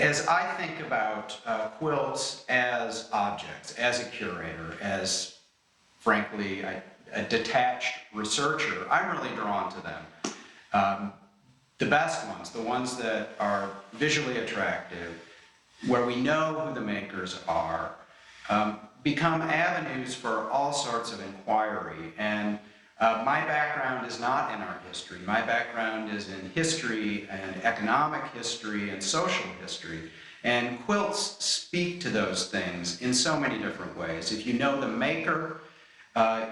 As I think about quilts as objects, as a curator, as, frankly, a detached researcher, I'm really drawn to them. The best ones, the ones that are visually attractive, where we know who the makers are, become avenues for all sorts of inquiry. And my background is not in art history. My background is in history and economic history and social history. And quilts speak to those things in so many different ways. If you know the maker,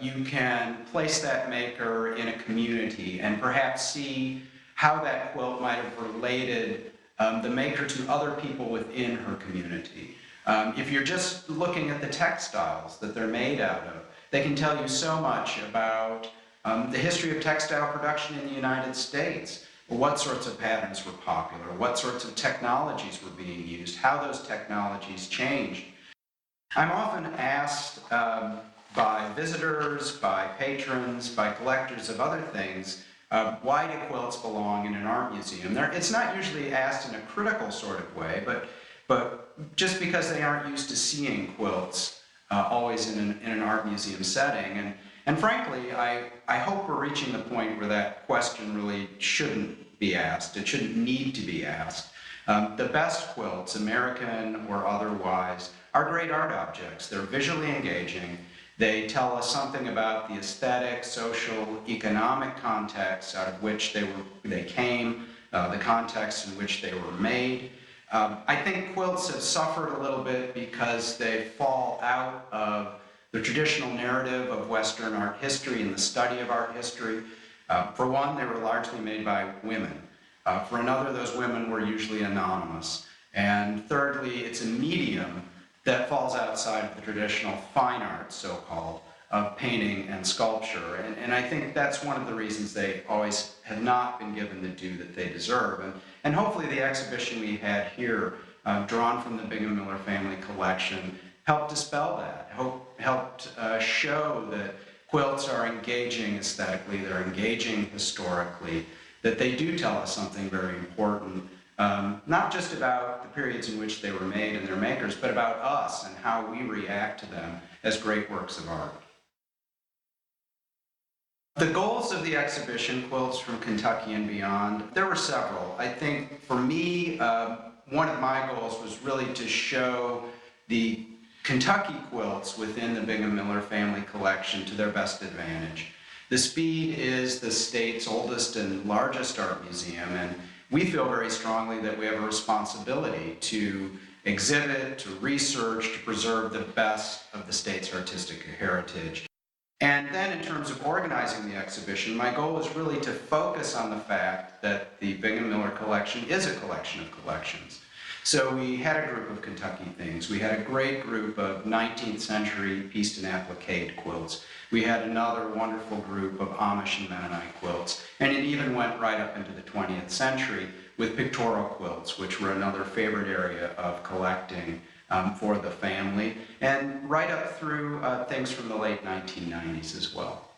you can place that maker in a community and perhaps see how that quilt might have related the maker to other people within her community. If you're just looking at the textiles that they're made out of, they can tell you so much about the history of textile production in the United States, what sorts of patterns were popular, what sorts of technologies were being used, how those technologies changed. I'm often asked by visitors, by patrons, by collectors of other things, why do quilts belong in an art museum? It's not usually asked in a critical sort of way, but just because they aren't used to seeing quilts always in an art museum setting. And frankly, I hope we're reaching the point where that question really shouldn't be asked. It shouldn't need to be asked. The best quilts, American or otherwise, are great art objects. They're visually engaging. They tell us something about the aesthetic, social, economic context out of which they came, the context in which they were made. I think quilts have suffered a little bit because they fall out of the traditional narrative of Western art history and the study of art history. For one, they were largely made by women. For another, those women were usually anonymous. And thirdly, it's a medium that falls outside of the traditional fine arts, so-called, of painting and sculpture. And I think that's one of the reasons they always have not been given the due that they deserve. And hopefully the exhibition we had here, drawn from the Bingham-Miller family collection, helped dispel that, helped show that quilts are engaging aesthetically, they're engaging historically, that they do tell us something very important, not just about the periods in which they were made and their makers, but about us and how we react to them as great works of art. The goals of the exhibition, Quilts from Kentucky and Beyond, there were several. I think for me, one of my goals was really to show the Kentucky quilts within the Bingham-Miller family collection to their best advantage. The Speed is the state's oldest and largest art museum, and we feel very strongly that we have a responsibility to exhibit, to research, to preserve the best of the state's artistic heritage. And then in terms of organizing the exhibition, my goal was really to focus on the fact that the Bingham-Miller collection is a collection of collections. So we had a group of Kentucky things. We had a great group of 19th century pieced and applique quilts. We had another wonderful group of Amish and Mennonite quilts. And it even went right up into the 20th century with pictorial quilts, which were another favorite area of collecting for the family, and right up through things from the late 1990s as well.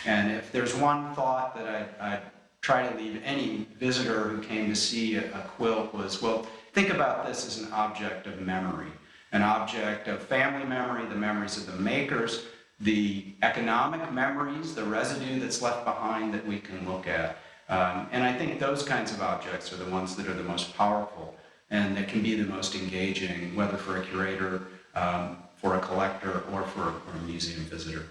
And if there's one thought that I'd try to leave any visitor who came to see a quilt was, well, think about this as an object of memory, an object of family memory, the memories of the makers, the economic memories, the residue that's left behind that we can look at. And I think those kinds of objects are the ones that are the most powerful and that can be the most engaging, whether for a curator, for a collector, or for a museum visitor.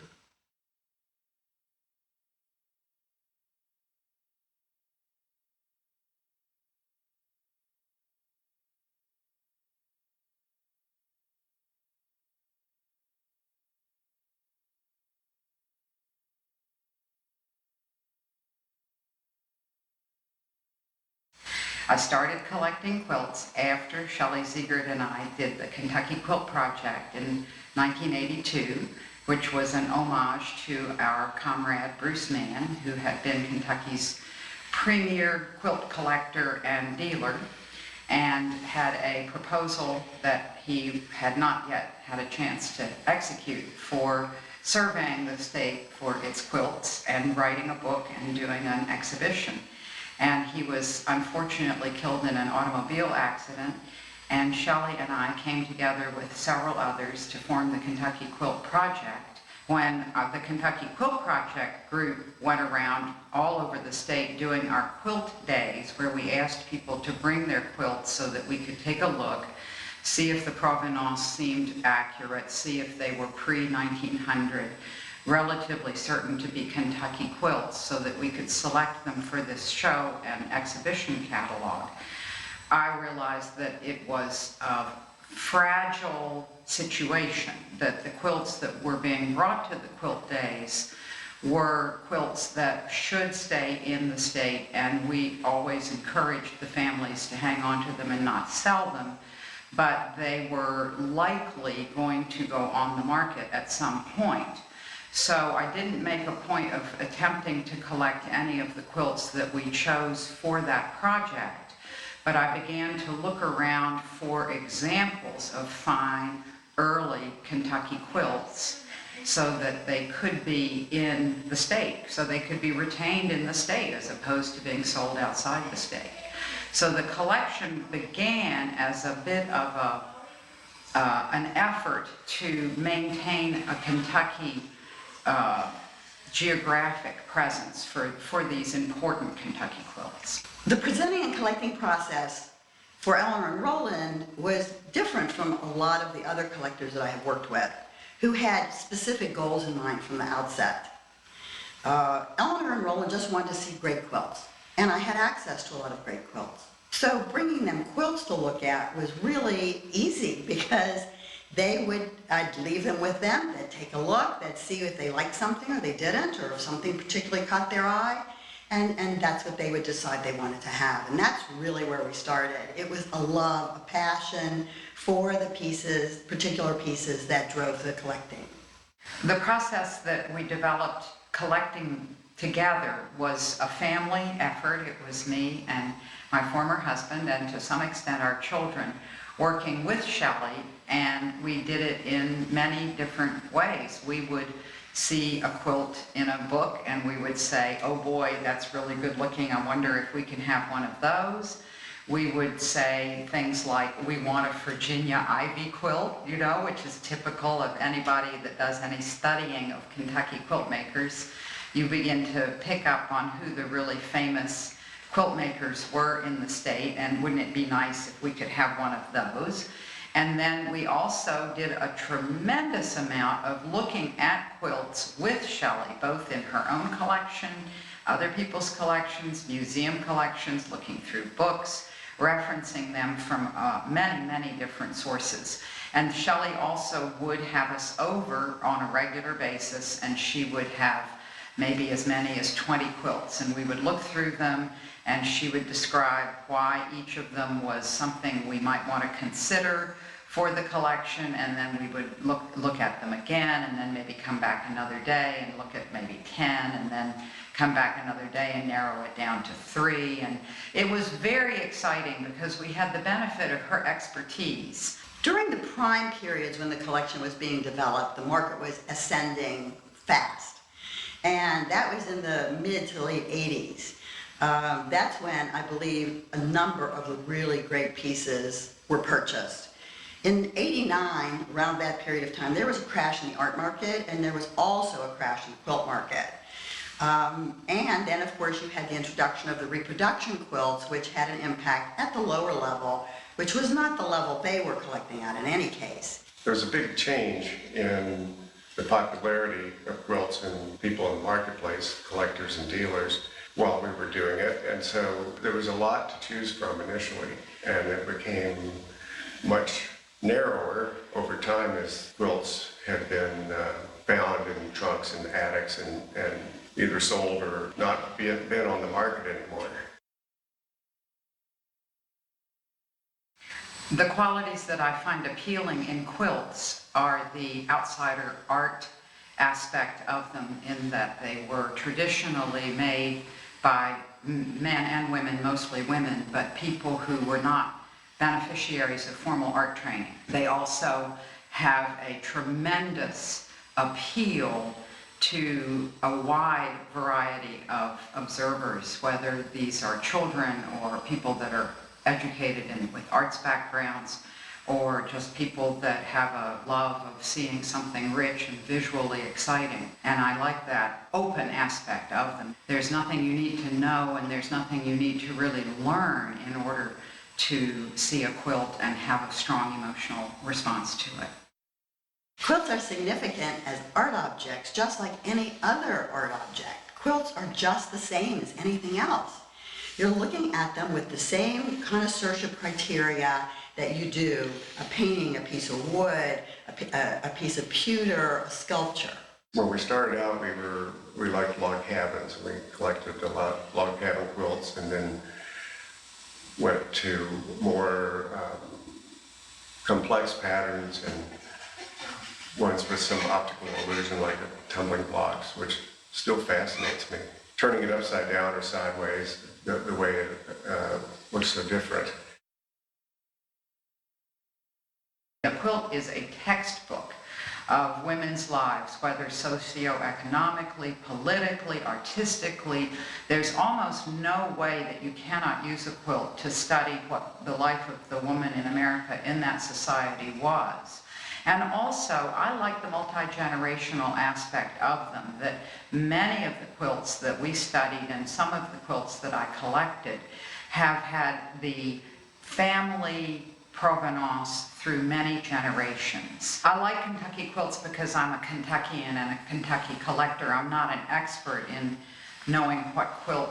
I started collecting quilts after Shelly, Zegart, and I did the Kentucky Quilt Project in 1982, which was an homage to our comrade Bruce Mann, who had been Kentucky's premier quilt collector and dealer, and had a proposal that he had not yet had a chance to execute for surveying the state for its quilts and writing a book and doing an exhibition. and he was unfortunately killed in an automobile accident. And Shelly and I came together with several others to form the Kentucky Quilt Project. When the Kentucky Quilt Project group went around all over the state doing our quilt days, where we asked people to bring their quilts so that we could take a look, see if the provenance seemed accurate, see if they were pre-1900, relatively certain to be Kentucky quilts, so that we could select them for this show and exhibition catalog. I realized that it was a fragile situation, that the quilts that were being brought to the quilt days were quilts that should stay in the state, and we always encouraged the families to hang on to them and not sell them, but they were likely going to go on the market at some point. So I didn't make a point of attempting to collect any of the quilts that we chose for that project, but I began to look around for examples of fine early Kentucky quilts so that they could be in the state, so they could be retained in the state as opposed to being sold outside the state. So the collection began as a bit of an effort to maintain a Kentucky geographic presence for these important Kentucky quilts. The presenting and collecting process for Eleanor and Rowland was different from a lot of the other collectors that I have worked with, who had specific goals in mind from the outset. Eleanor and Rowland just wanted to see great quilts, and I had access to a lot of great quilts. So bringing them quilts to look at was really easy, because I'd leave them with them, they'd take a look, they'd see if they liked something or they didn't, or if something particularly caught their eye, and that's what they would decide they wanted to have. And that's really where we started. It was a love, a passion for the pieces, particular pieces, that drove the collecting. The process that we developed collecting together was a family effort. It was me and my former husband, and to some extent our children, working with Shelly, and we did it in many different ways. We would see a quilt in a book and we would say, oh boy, that's really good looking, I wonder if we can have one of those. We would say things like, we want a Virginia ivy quilt, you know, which is typical of anybody that does any studying of Kentucky quilt makers. You begin to pick up on who the really famous quilt makers were in the state, and wouldn't it be nice if we could have one of those. And then we also did a tremendous amount of looking at quilts with Shelly, both in her own collection, other people's collections, museum collections, looking through books, referencing them from many, many different sources. And Shelly also would have us over on a regular basis, and she would have maybe as many as 20 quilts, and we would look through them, and she would describe why each of them was something we might want to consider for the collection, and then we would look at them again, and then maybe come back another day and look at maybe 10, and then come back another day and narrow it down to 3. And it was very exciting because we had the benefit of her expertise. During the prime periods when the collection was being developed, the market was ascending fast. And that was in the mid to late 80s. That's when I believe a number of the really great pieces were purchased. In '89, around that period of time, there was a crash in the art market, and there was also a crash in the quilt market. And then, of course, you had the introduction of the reproduction quilts, which had an impact at the lower level, which was not the level they were collecting at in any case. There was a big change in the popularity of quilts and people in the marketplace, collectors and dealers, while we were doing it. And so there was a lot to choose from initially, and it became much narrower over time as quilts had been found in trunks and attics and either sold or not been on the market anymore. The qualities that I find appealing in quilts are the outsider art aspect of them, in that they were traditionally made by men and women, mostly women, but people who were not beneficiaries of formal art training. They also have a tremendous appeal to a wide variety of observers, whether these are children or people that are educated with arts backgrounds, or just people that have a love of seeing something rich and visually exciting. And I like that open aspect of them. There's nothing you need to know, and there's nothing you need to really learn in order to see a quilt and have a strong emotional response to it. Quilts are significant as art objects, just like any other art object. Quilts are just the same as anything else. You're looking at them with the same connoisseurship criteria that you do a painting, a piece of wood, a piece of pewter, a sculpture. When we started out, we liked log cabins. We collected a lot of log cabin quilts, and then went to more complex patterns and ones with some optical illusion, like tumbling blocks, which still fascinates me. Turning it upside down or sideways, the way it looks so different. A quilt is a textbook of women's lives, whether socioeconomically, politically, artistically. There's almost no way that you cannot use a quilt to study what the life of the woman in America in that society was. And also, I like the multi-generational aspect of them, that many of the quilts that we studied and some of the quilts that I collected have had the family provenance through many generations. I like Kentucky quilts because I'm a Kentuckian and a Kentucky collector. I'm not an expert in knowing what quilt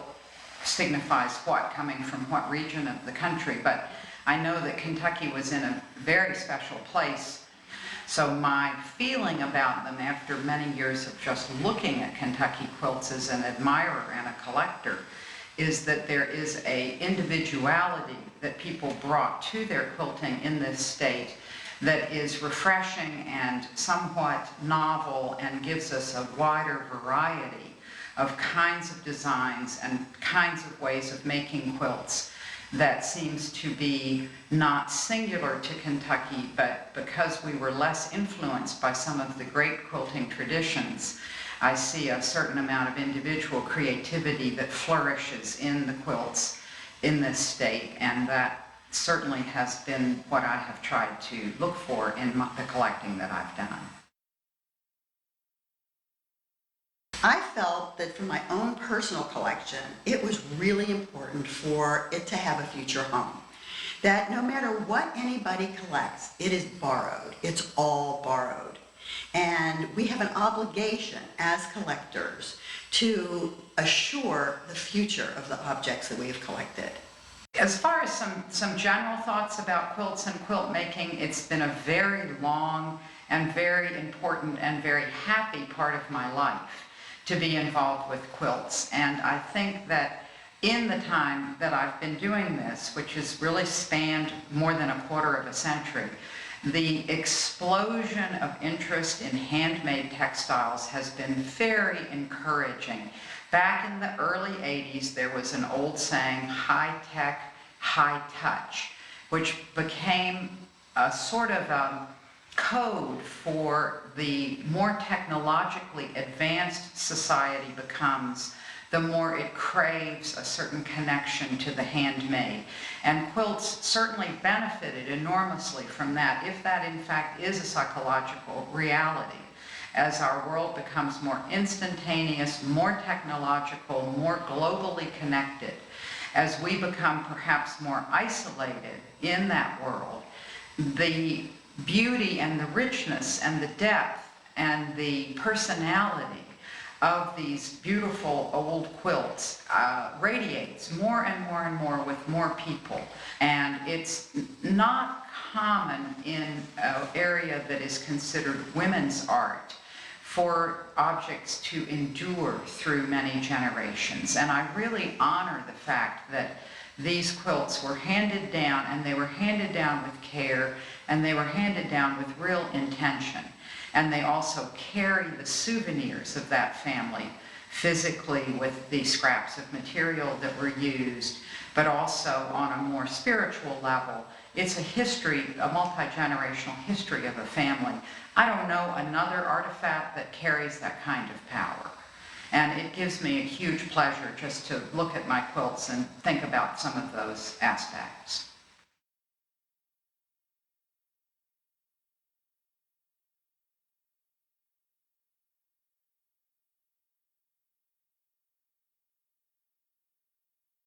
signifies what, coming from what region of the country, but I know that Kentucky was in a very special place. So my feeling about them after many years of just looking at Kentucky quilts as an admirer and a collector is that there is a individuality that people brought to their quilting in this state that is refreshing and somewhat novel and gives us a wider variety of kinds of designs and kinds of ways of making quilts that seems to be not singular to Kentucky, but because we were less influenced by some of the great quilting traditions, I see a certain amount of individual creativity that flourishes in the quilts in this state, and that certainly has been what I have tried to look for in the collecting that I've done. I felt that for my own personal collection, it was really important for it to have a future home. That no matter what anybody collects, it is borrowed. It's all borrowed. And we have an obligation as collectors to assure the future of the objects that we have collected. As far as some general thoughts about quilts and quilt making, it's been a very long and very important and very happy part of my life to be involved with quilts. And I think that in the time that I've been doing this, which has really spanned more than a quarter of a century, the explosion of interest in handmade textiles has been very encouraging. Back in the early 80s, there was an old saying, high tech, high touch, which became a sort of code for the more technologically advanced society becomes, the more it craves a certain connection to the handmade. And quilts certainly benefited enormously from that, if that in fact is a psychological reality. As our world becomes more instantaneous, more technological, more globally connected, as we become perhaps more isolated in that world, the beauty and the richness and the depth and the personality of these beautiful old quilts radiates more and more and more with more people. And it's not common in an area that is considered women's art for objects to endure through many generations. And I really honor the fact that these quilts were handed down, and they were handed down with care, and they were handed down with real intention. And they also carry the souvenirs of that family physically with the scraps of material that were used, but also on a more spiritual level. It's a history, a multi-generational history of a family. I don't know another artifact that carries that kind of power. And it gives me a huge pleasure just to look at my quilts and think about some of those aspects.